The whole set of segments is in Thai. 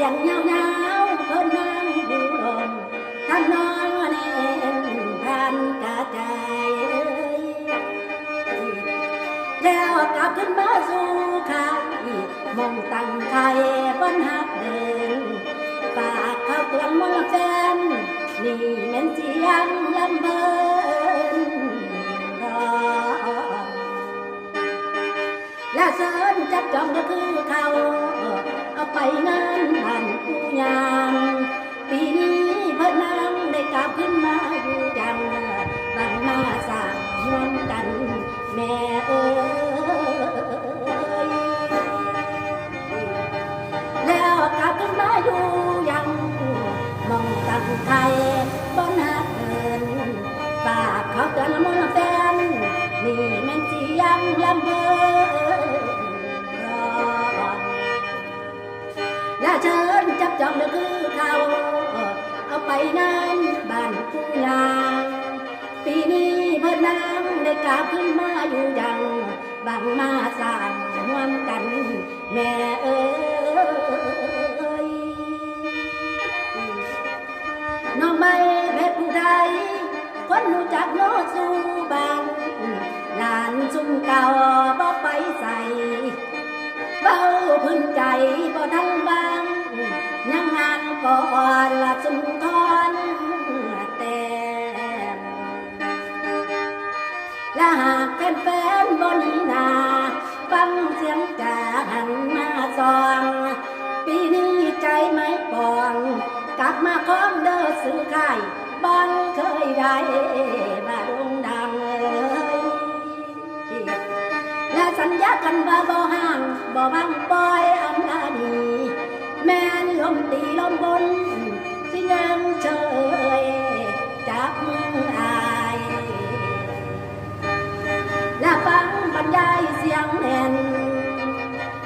สียงยาวๆเพิ่นนั่งหูดมทำนองแน่นผ่านกระจายแล้วกลับขึ้นมาสู่ข้างมองตั้งไข่บนหักเดินฝากเขาเตือนมนแฟนนี่แม่นเสียงลำเบินรอและเสินจับจองก็คือเขาเอาไปงานบ้านผู้ยามปีนี้เพิ่นนางได้กลับขึ้นมาอยู่ยังบังมาสร้างรวมกันแม่เอ้ยแล้วกลับขึ้นมาอยู่ยังมองตั้งไทยบนหักเดินฝากเขาเตือนละมุนแฟนนี่แม่นสิยังลำเบินรอนและเชิญจับจองเด้อคือเขาเอาไปงานบ้านผู้ยางปีนี้เพิ่นนางได้กลับขึ้นมาอยู่ยังบังมาสร้างร่วมกันแม่เอ้ยน้องไม่เพชรผู้ใดคนรู้จักโน้สู่บ้านหลานซุ่มเก่าบ่ไปใส่เบาพื้นใจบ่ทันบางยังงานก่อนละสุนทรแต่และหากแฟนๆบ่หนีหน้าฟังเสียงจ่าหันมาซองปีนี้ใจไม่ปองกลับมาคล้องเด้อซื้อขายบ้านเคยได้มาโด่งดังและสัญญากันว่าบ่ห่างบ่บังปล่อยอำนาจนีแม่นลมตีลมบนสิยังเฉยจับมืออายและฟังบรรยายเสียงแน่น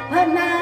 เพิ่นนา